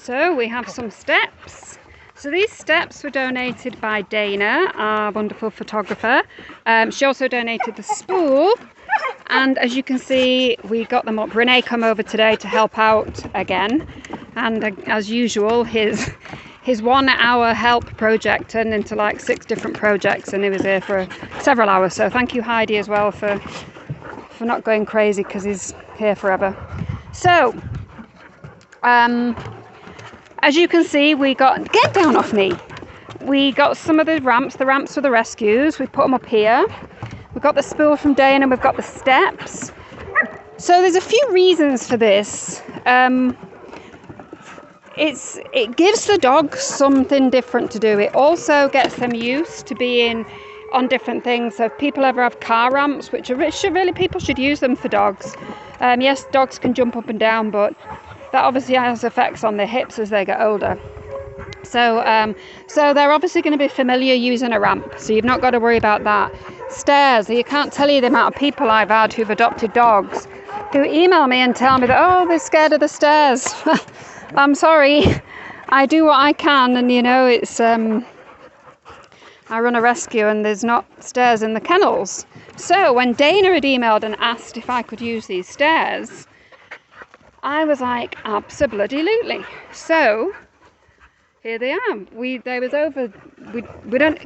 So we have some steps. So these steps were donated by Dana, our wonderful photographer. She also donated the spool, and as you can see, we got them up. Renee come over today to help out again, and as usual, his 1 hour help project turned into like 6 different projects, and he was here for several hours. So thank you, Heidi, as well for not going crazy, because he's here forever. So as you can see, we got, get down off me. We got some of the ramps for the rescues. We put them up here. We've got the spool from Dana, and we've got the steps. So there's a few reasons for this. It gives the dogs something different to do. It also gets them used to being on different things. So if people ever have car ramps, which people should use them for dogs. Yes, dogs can jump up and down, but that obviously has effects on their hips as they get older. So they're obviously going to be familiar using a ramp, so you've not got to worry about that. Stairs, you can't tell you the amount of people I've had who've adopted dogs who email me and tell me that, oh, they're scared of the stairs. I'm sorry, I do what I can, and you know, it's I run a rescue and there's not stairs in the kennels. So when Dana had emailed and asked if I could use these stairs, I was like, absolutely. So here they are. We don't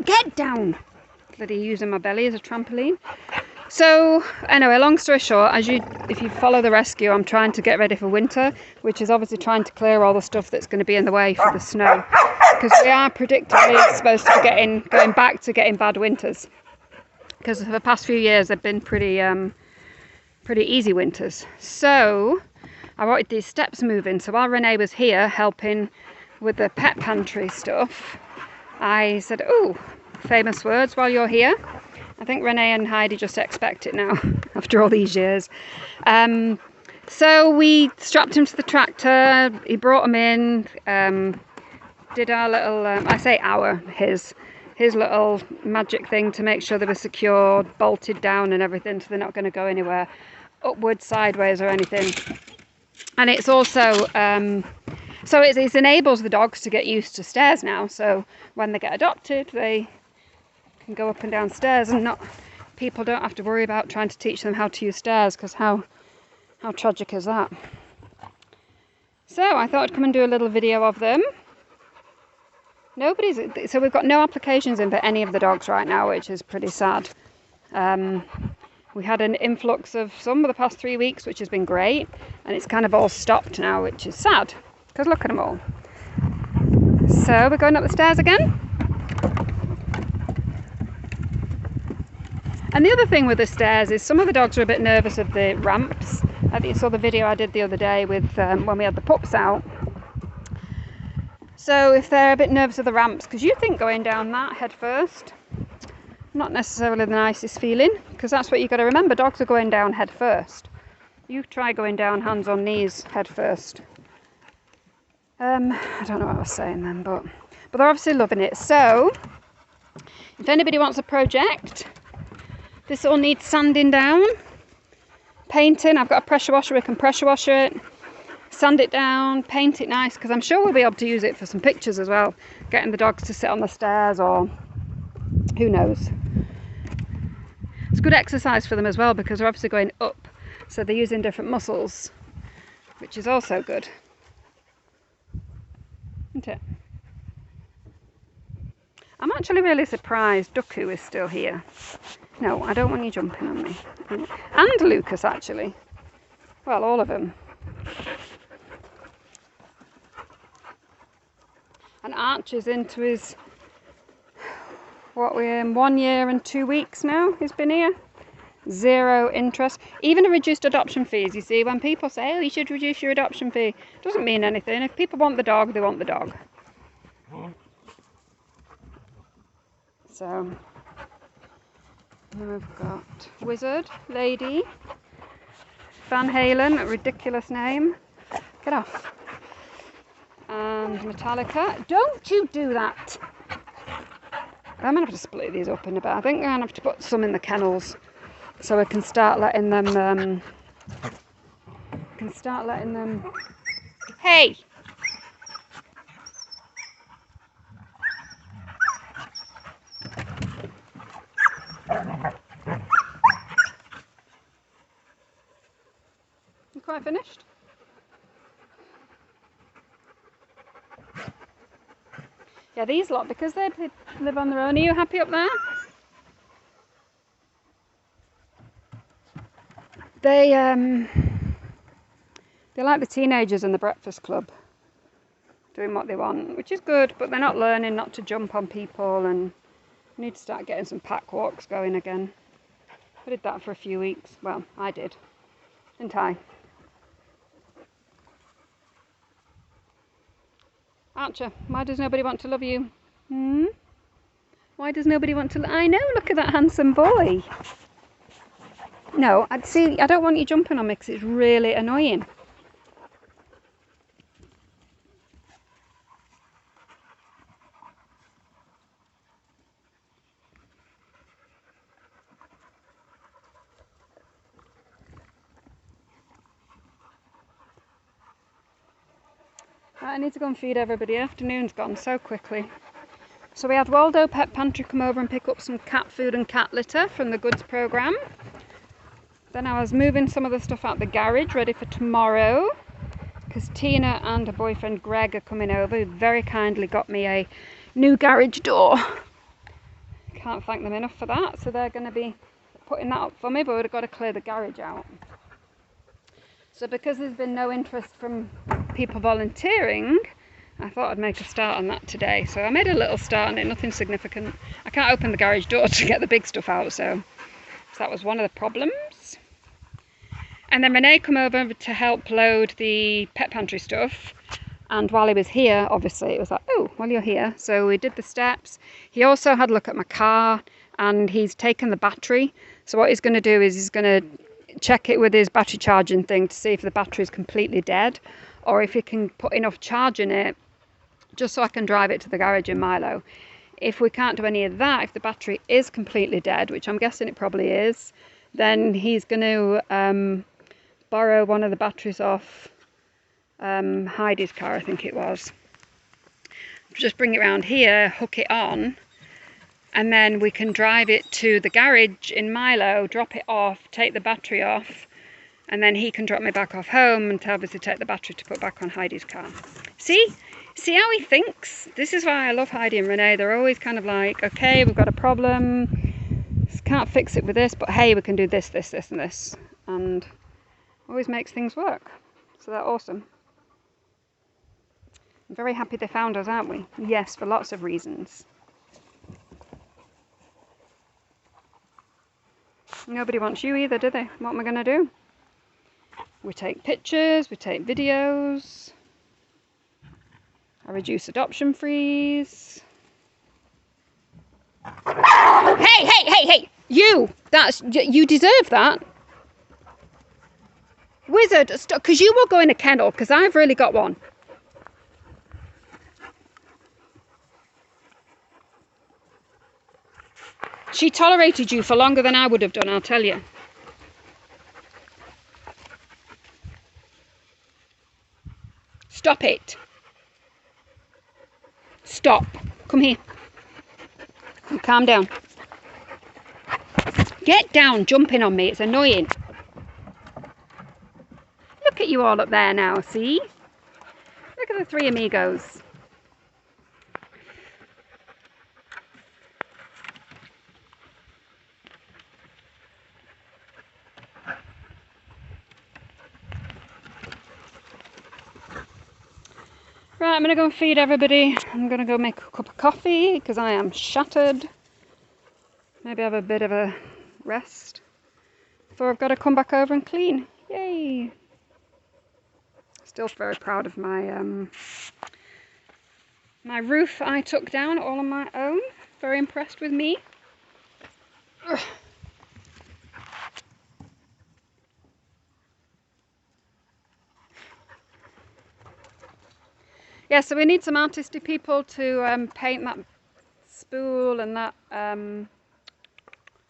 get down. Bloody using my belly as a trampoline. So anyway, long story short, if you follow the rescue, I'm trying to get ready for winter, which is obviously trying to clear all the stuff that's going to be in the way for the snow, because we are predictably supposed to be going back to getting bad winters, because for the past few years they've been pretty easy winters. So I wanted these steps moving, so while Renee was here helping with the pet pantry stuff, I said, oh, famous words while you're here. I think Renee and Heidi just expect it now after all these years. So we strapped him to the tractor, he brought him in, did our little, his little magic thing to make sure they were secured, bolted down and everything, so they're not going to go anywhere upwards, sideways or anything. And it's also, so it enables the dogs to get used to stairs now. So when they get adopted, they can go up and down stairs, and people don't have to worry about trying to teach them how to use stairs, because how tragic is that? So I thought I'd come and do a little video of them. So we've got no applications in for any of the dogs right now, which is pretty sad. We had an influx of some of the past 3 weeks, which has been great, and it's kind of all stopped now, which is sad, because look at them all. So we're going up the stairs again. And the other thing with the stairs is some of the dogs are a bit nervous of the ramps. I think you saw the video I did the other day with when we had the pups out. So if they're a bit nervous of the ramps, because you think going down that head first, not necessarily the nicest feeling, because that's what you've got to remember, dogs are going down head first. You try going down hands on knees head first. I don't know what I was saying then, but they're obviously loving it. So if anybody wants a project, this all needs sanding down, painting. I've got a pressure washer, we can pressure wash it, sand it down, paint it nice, because I'm sure we'll be able to use it for some pictures as well, getting the dogs to sit on the stairs, or who knows. It's good exercise for them as well, because they're obviously going up, so they're using different muscles, which is also good, isn't it? I'm actually really surprised Duku is still here. No, I don't want you jumping on me. And Lucas, actually. Well, all of them. And Archer's into his, we're in 1 year and 2 weeks now he's been here. 0 interest. Even a reduced adoption fees, you see, when people say, oh, you should reduce your adoption fee, it doesn't mean anything. If people want the dog, they want the dog. So then we've got Wizard, Lady, Van Halen, a ridiculous name. Get off. And Metallica. Don't you do that! I'm going to have to split these up in a bit. I think I'm going to have to put some in the kennels so we can start letting them... Hey! quite finished. Yeah, these lot, because they live on their own. Are you happy up there? They're like the teenagers in the Breakfast Club, doing what they want, which is good, but they're not learning not to jump on people, and need to start getting some pack walks going again. I did that for a few weeks. Well, I did, didn't I? Archer, why does nobody want to love you? Why does nobody want to? I know, look at that handsome boy. No, I don't want you jumping on me because it's really annoying. Right, I need to go and feed everybody. Afternoon's gone so quickly. So we had Waldo Pet Pantry come over and pick up some cat food and cat litter from the goods programme. Then I was moving some of the stuff out the garage ready for tomorrow, because Tina and her boyfriend Greg are coming over, who very kindly got me a new garage door. Can't thank them enough for that. So they're going to be putting that up for me, but we've got to clear the garage out. So because there's been no interest from people volunteering, I thought I'd make a start on that today. So I made a little start on it, nothing significant. I can't open the garage door to get the big stuff out, so that was one of the problems. And then Renee come over to help load the pet pantry stuff. And while he was here, obviously, it was like, oh, well, you're here. So we did the steps. He also had a look at my car, and he's taken the battery. So what he's going to do is he's going to check it with his battery charging thing to see if the battery is completely dead, or if he can put enough charge in it just so I can drive it to the garage in Milo. If we can't do any of that, if the battery is completely dead, which I'm guessing it probably is, then he's going to borrow one of the batteries off Heidi's car, I think it was. Just bring it around here, hook it on, and then we can drive it to the garage in Milo, drop it off, take the battery off, and then he can drop me back off home and obviously take the battery to put back on Heidi's car. See how he thinks? This is why I love Heidi and Renee. They're always kind of like, okay, we've got a problem, can't fix it with this, but hey, we can do this, this, this, and this, and always makes things work. So they're awesome. I'm very happy they found us, aren't we? Yes, for lots of reasons. Nobody wants you either, do they? What am I going to do? We take pictures, we take videos. I reduce adoption fees. Hey! You deserve that. Wizard, stop, because you will go in a kennel, because I've really got one. She tolerated you for longer than I would have done, I'll tell you. Stop it. Stop. Come here. Calm down. Get down, jumping on me. It's annoying. Look at you all up there now, see? Look at the three amigos. Right, I'm going to go and feed everybody. I'm going to go make a cup of coffee because I am shattered. Maybe have a bit of a rest before I've got to come back over and clean. Yay! Still very proud of my my roof I took down all on my own. Very impressed with me. Ugh. Yeah, so we need some artisty people to paint that spool and that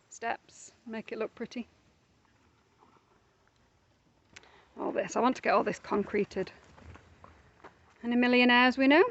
steps, make it look pretty. All this, I want to get all this concreted. Any millionaires we know?